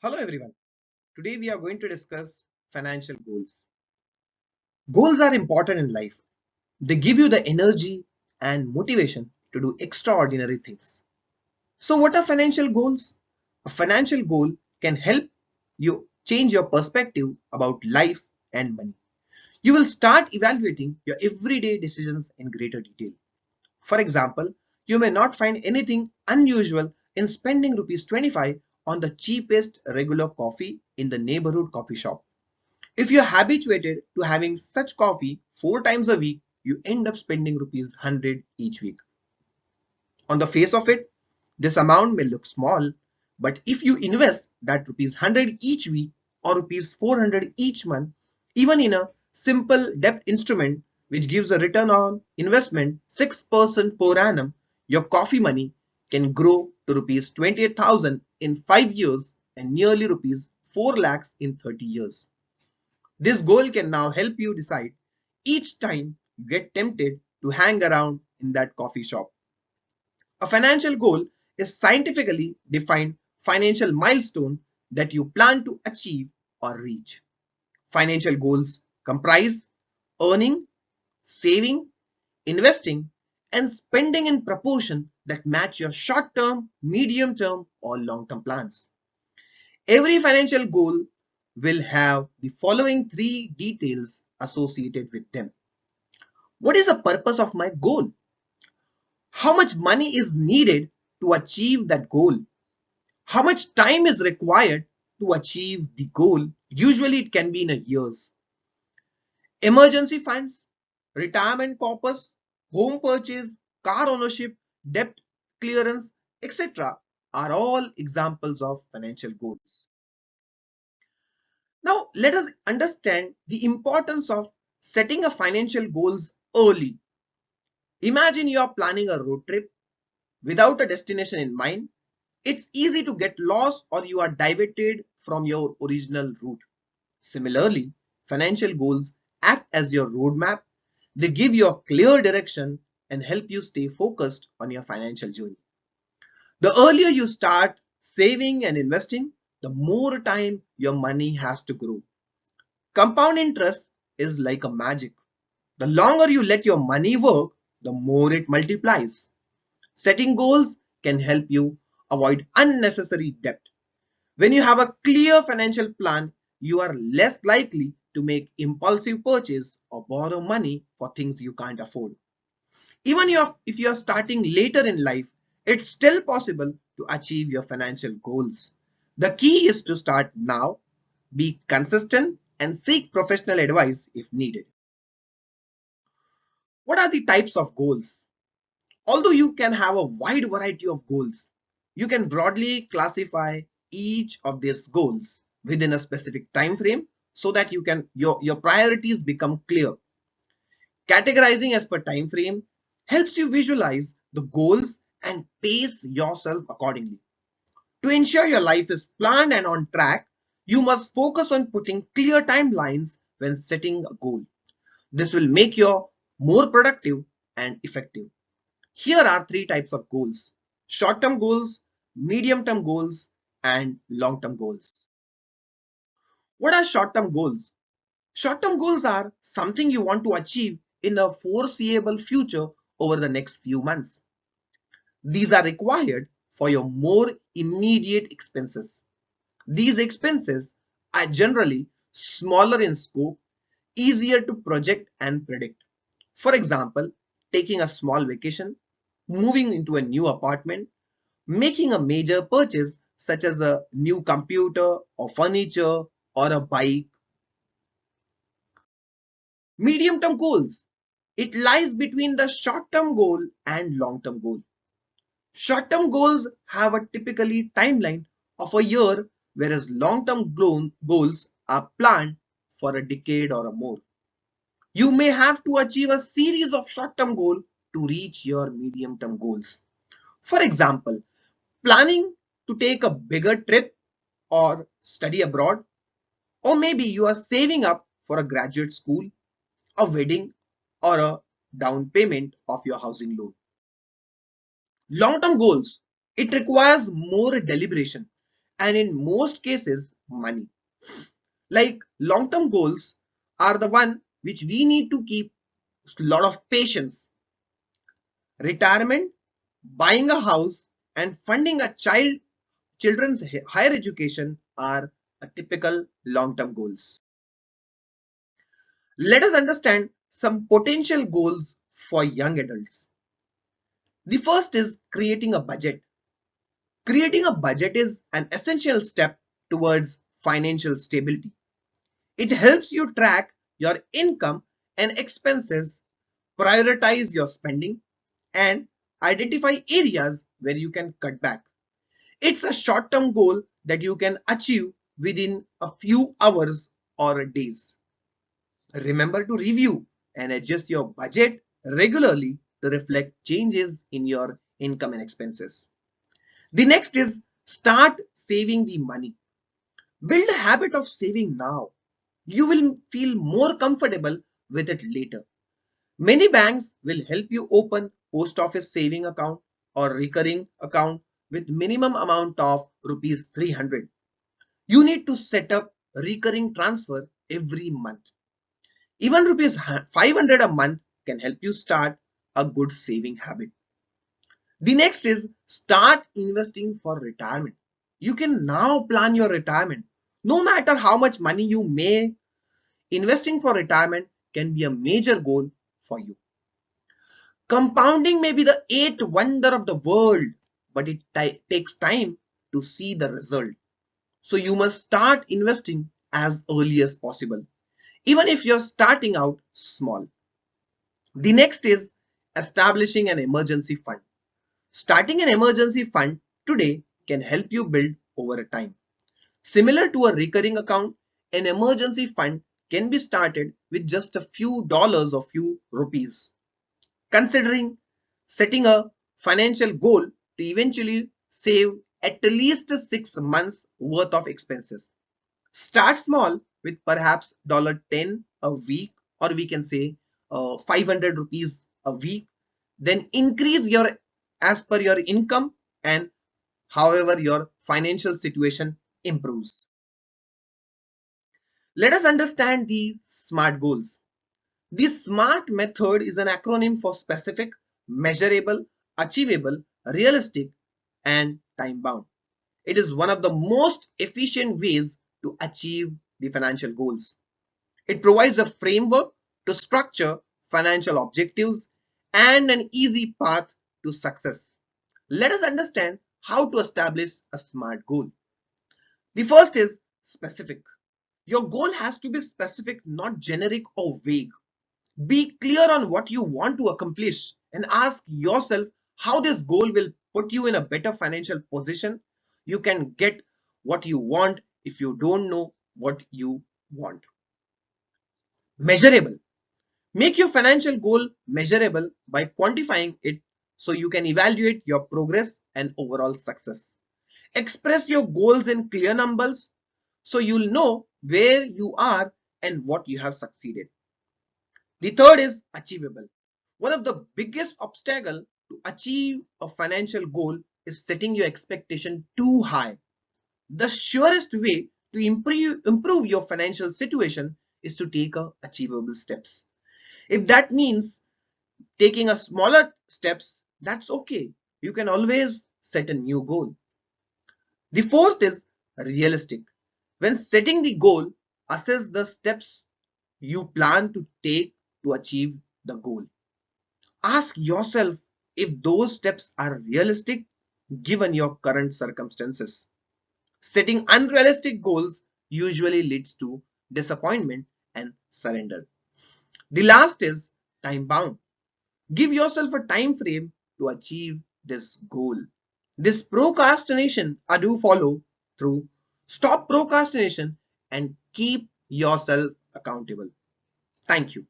Hello everyone. Today we are going to discuss financial goals. Goals are important in life. They give you the energy and motivation to do extraordinary things. So what are financial goals? A financial goal can help you change your perspective about life and money. You will start evaluating your everyday decisions in greater detail. For example, you may not find anything unusual in spending rupees 25 on the cheapest regular coffee in the neighborhood coffee shop. If you're habituated to having such coffee 4 times a week, you end up spending rupees 100 each week. On the face of it, this amount may look small, but if you invest that rupees 100 each week or rupees 400 each month, even in a simple debt instrument which gives a return on investment 6% per annum, your coffee money can grow to rupees 28,000 in 5 years and nearly rupees 4 lakhs in 30 years. This goal can now help you decide each time you get tempted to hang around in that coffee shop. A financial goal is scientifically defined financial milestone that you plan to achieve or reach. Financial goals comprise earning, saving, investing, and spending in proportion that match your short-term, medium-term, or long-term plans. Every financial goal will have the following three details associated with them. What is the purpose of my goal? How much money is needed to achieve that goal? How much time is required to achieve the goal? Usually it can be in a years. Emergency funds, retirement purpose, home purchase, car ownership, debt clearance, etc. are all examples of financial goals. Now let us understand the importance of setting a financial goals early. Imagine you are planning a road trip without a destination in mind. It's easy to get lost or you are diverted from your original route. Similarly, financial goals act as your roadmap. They give you a clear direction and help you stay focused on your financial journey. The earlier you start saving and investing, the more time your money has to grow. Compound interest is like a magic. The longer you let your money work, the more it multiplies. Setting goals can help you avoid unnecessary debt. When you have a clear financial plan, you are less likely to make impulsive purchase or borrow money for things you can't afford. Even if you are starting later in life, it's still possible to achieve your financial goals. The key is to start now, be consistent, and seek professional advice if needed. What are the types of goals? Although you can have a wide variety of goals, you can broadly classify each of these goals within a specific time frame so that your priorities become clear. Categorizing as per time frame helps you visualize the goals and pace yourself accordingly. To ensure your life is planned and on track, you must focus on putting clear timelines when setting a goal. This will make you more productive and effective. Here are three types of goals: short-term goals, medium-term goals, and long-term goals. What are short-term goals? Short-term goals are something you want to achieve in a foreseeable future over the next few months. These are required for your more immediate expenses. These expenses are generally smaller in scope, easier to project and predict. For example, taking a small vacation, moving into a new apartment, making a major purchase such as a new computer or furniture or a bike. Medium term goals. It lies between the short term goal and long term goal. Short term goals have a typically timeline of a year, whereas long term goals are planned for a decade or more. You may have to achieve a series of short term goals to reach your medium term goals. For example, planning to take a bigger trip or study abroad, or maybe you are saving up for a graduate school, a wedding, or a down payment of your housing loan. Long term goals, it requires more deliberation and in most cases money. Like long-term goals are the one which we need to keep a lot of patience. Retirement, buying a house, and funding a children's higher education are a typical long-term goals. Let us understand some potential goals for young adults. The first is creating a budget. Creating a budget is an essential step towards financial stability. It helps you track your income and expenses, prioritize your spending, and identify areas where you can cut back. It's a short-term goal that you can achieve within a few hours or days. Remember to review and adjust your budget regularly to reflect changes in your income and expenses. The next is start saving the money. Build a habit of saving now. You will feel more comfortable with it later. Many banks will help you open post office saving account or recurring account with minimum amount of rupees 300. You need to set up recurring transfer every month. Even rupees 500 a month can help you start a good saving habit. The next is start investing for retirement. You can now plan your retirement. No matter how much money you make, investing for retirement can be a major goal for you. Compounding may be the eighth wonder of the world, but it takes time to see the result. So you must start investing as early as possible, even if you're starting out small. The next is establishing an emergency fund. Starting an emergency fund today can help you build over time. Similar to a recurring account, an emergency fund can be started with just a few dollars or few rupees. Considering setting a financial goal to eventually save at least 6 months worth of expenses. Start small with perhaps $10 a week, or we can say 500 rupees a week. Then increase your as per your income and however your financial situation improves. Let us understand the SMART goals. The SMART method is an acronym for specific, measurable, achievable, realistic, and time bound. It is one of the most efficient ways to achieve the financial goals. It provides a framework to structure financial objectives and an easy path to success. Let us understand how to establish a SMART goal. The first is specific. Your goal has to be specific, not generic or vague. Be clear on what you want to accomplish and ask yourself how this goal will put you in a better financial position. You can get what you want if you don't know what you want. Measurable. Make your financial goal measurable by quantifying it so you can evaluate your progress and overall success. Express your goals in clear numbers so you'll know where you are and what you have succeeded. The third is achievable. One of the biggest obstacles to achieve a financial goal is setting your expectation too high. The surest way to improve your financial situation is to take achievable steps. If that means taking a smaller steps, that's okay. You can always set a new goal. The fourth is realistic. When setting the goal, assess the steps you plan to take to achieve the goal. Ask yourself if those steps are realistic given your current circumstances. Setting unrealistic goals usually leads to disappointment and surrender. The last is time bound. Give yourself a time frame to achieve this goal. This procrastination I do follow through. Stop procrastination and keep yourself accountable. Thank you.